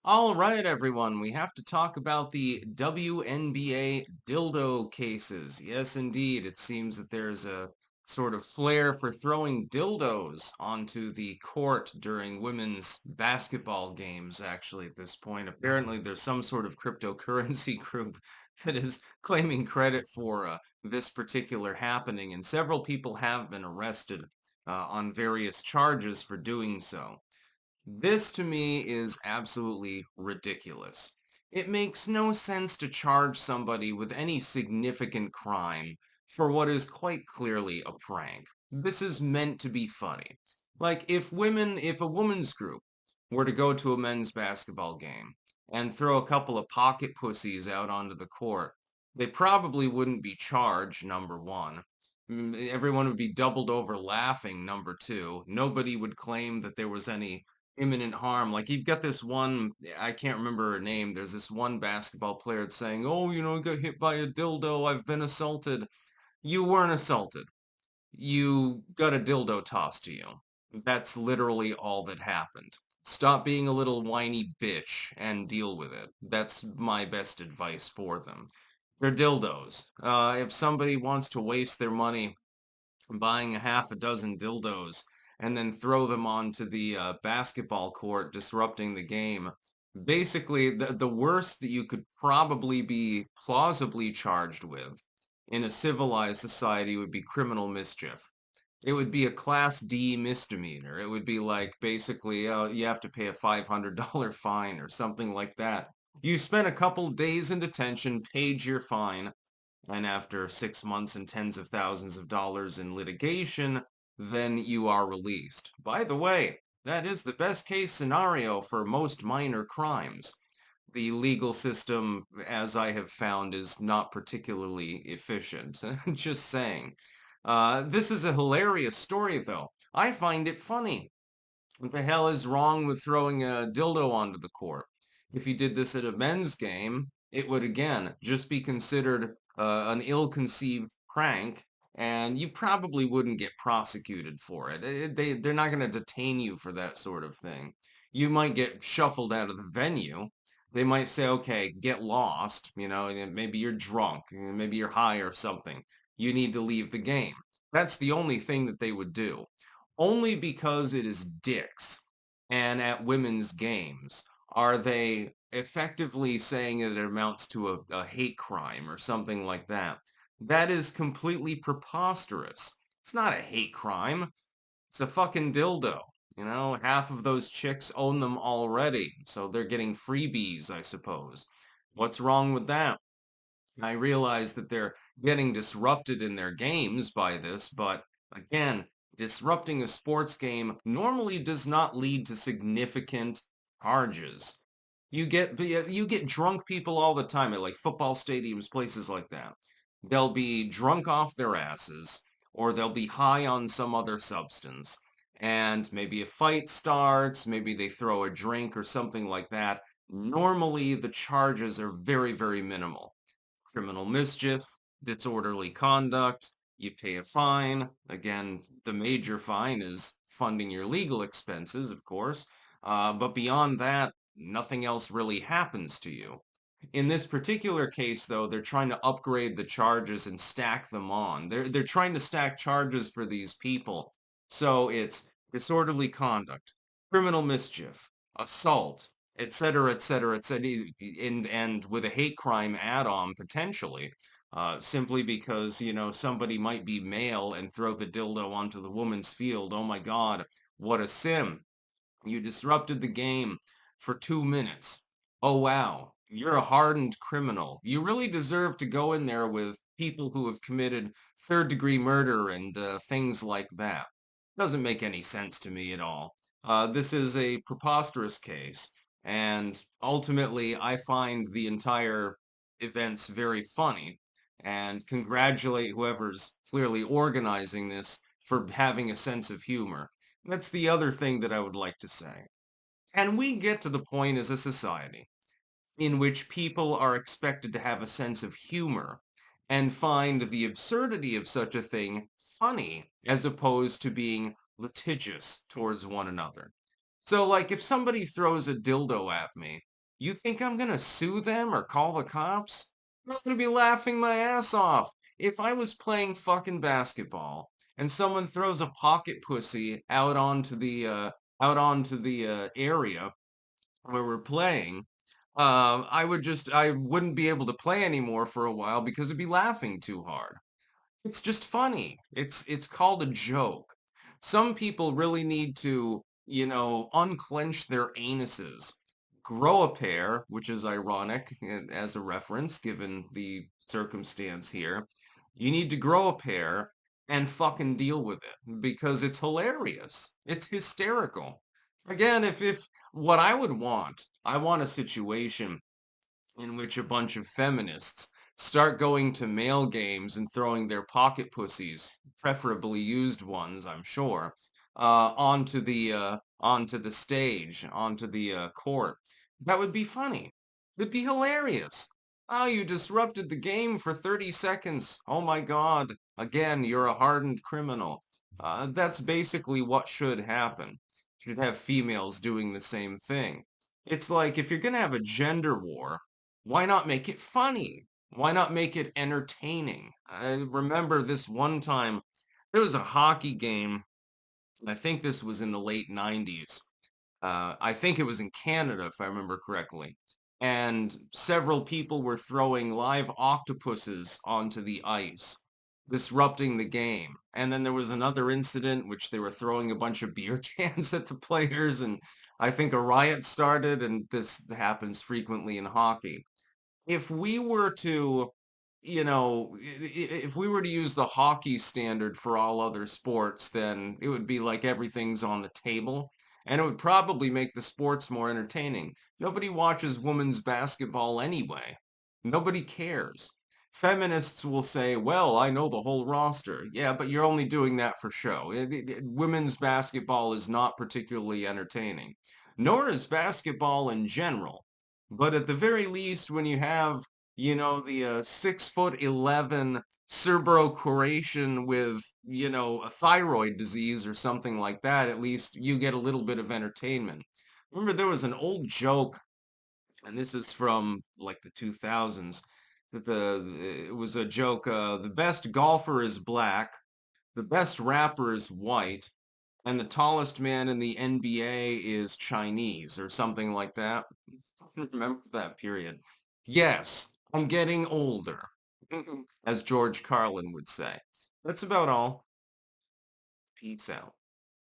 All right, everyone, we have to talk about the WNBA dildo cases. Yes, indeed, it seems that there's a sort of flair for throwing dildos onto the court during women's basketball games, actually, at this point. Apparently, there's some sort of cryptocurrency group that is claiming credit for this particular happening, and several people have been arrested on various charges for doing so. This to me is absolutely ridiculous. It makes no sense to charge somebody with any significant crime for what is quite clearly a prank. This is meant to be funny. Like if a women's group were to go to a men's basketball game and throw a couple of pocket pussies out onto the court, they probably wouldn't be charged, number one. Everyone would be doubled over laughing, number two. Nobody would claim that there was any imminent harm. Like you've got this one, I can't remember her name. There's this one basketball player that's saying, "Oh, I got hit by a dildo. I've been assaulted." You weren't assaulted. You got a dildo tossed to you. That's literally all that happened. Stop being a little whiny bitch and deal with it. That's my best advice for them. They're dildos. If somebody wants to waste their money buying a half a dozen dildos and then throw them onto the basketball court, disrupting the game. Basically, the worst that you could probably be plausibly charged with in a civilized society would be criminal mischief. It would be a class D misdemeanor. It would be like basically, you have to pay a $500 fine or something like that. You spent a couple days in detention, paid your fine, and after 6 months and tens of thousands of dollars in litigation, then you are released. By the way, that is the best case scenario for most minor crimes. The legal system, as I have found, is not particularly efficient. Just saying. This is a hilarious story, though. I find it funny. What the hell is wrong with throwing a dildo onto the court? If you did this at a men's game, it would again just be considered an ill-conceived prank, and you probably wouldn't get prosecuted for it. They're not going to detain you for that sort of thing. You might get shuffled out of the venue. They might say, okay, get lost, and maybe you're drunk, maybe you're high or something. You need to leave the game. That's the only thing that they would do only because it is dicks and at women's games are they effectively saying that it amounts to a hate crime or something like that. That is completely preposterous. It's not a hate crime. It's a fucking dildo. Half of those chicks own them already, so they're getting freebies, I suppose. What's wrong with that? I realize that they're getting disrupted in their games by this, but again, disrupting a sports game normally does not lead to significant charges. You get drunk people all the time at like football stadiums, places like that. They'll be drunk off their asses, or they'll be high on some other substance, and maybe a fight starts, maybe they throw a drink or something like that. Normally, the charges are very, very minimal criminal mischief, disorderly conduct, you pay a fine. Again, the major fine is funding your legal expenses, of course. But beyond that, nothing else really happens to you. In this particular case, though, they're trying to upgrade the charges and stack them on. They're trying to stack charges for these people. So it's disorderly conduct, criminal mischief, assault, et cetera, et cetera, et cetera, and with a hate crime add-on potentially, simply because, somebody might be male and throw the dildo onto the woman's field. Oh my God, what a sin. You disrupted the game for 2 minutes. Oh wow, you're a hardened criminal. You really deserve to go in there with people who have committed third-degree murder and things like that. Doesn't make any sense to me at all. This is a preposterous case, and ultimately, I find the entire events very funny, and congratulate whoever's clearly organizing this for having a sense of humor. That's the other thing that I would like to say. Can we get to the point as a society in which people are expected to have a sense of humor and find the absurdity of such a thing funny as opposed to being litigious towards one another? So, like, if somebody throws a dildo at me, You think I'm gonna sue them or call the cops? I'm gonna be laughing my ass off. If I was playing fucking basketball and someone throws a pocket pussy out onto the area where we're playing, I wouldn't be able to play anymore for a while because I'd be laughing too hard. It's just funny. It's called a joke. Some people really need to, unclench their anuses, grow a pair, which is ironic as a reference given the circumstance here. You need to grow a pair and fucking deal with it because it's hilarious. It's hysterical. Again, if what I want a situation in which a bunch of feminists start going to male games and throwing their pocket pussies, preferably used ones, I'm sure, onto the stage, onto the court. That would be funny. It'd be hilarious. Oh, you disrupted the game for 30 seconds. Oh my God. Again, you're a hardened criminal. That's basically what should happen. Should have females doing the same thing. It's like if you're gonna have a gender war, why not make it funny? Why not make it entertaining? I remember this one time, there was a hockey game, and I think this was in the late 90s. I think it was in Canada, if I remember correctly. And several people were throwing live octopuses onto the ice, disrupting the game. And then there was another incident which they were throwing a bunch of beer cans at the players, and I think a riot started, and this happens frequently in hockey. If we were to, if we were to use the hockey standard for all other sports, then it would be like everything's on the table, and it would probably make the sports more entertaining. Nobody watches women's basketball anyway. Nobody cares. Feminists will say, well, I know the whole roster. Yeah, but you're only doing that for show. Women's basketball is not particularly entertaining, nor is basketball in general. But at the very least, when you have, the 6'11" Serbo-Croatian with, a thyroid disease or something like that, at least you get a little bit of entertainment. Remember, there was an old joke, and this is from like the 2000s, that it was a joke, the best golfer is black, the best rapper is white, and the tallest man in the NBA is Chinese or something like that. Remember that period. Yes, I'm getting older, as George Carlin would say. That's about all. Peace out.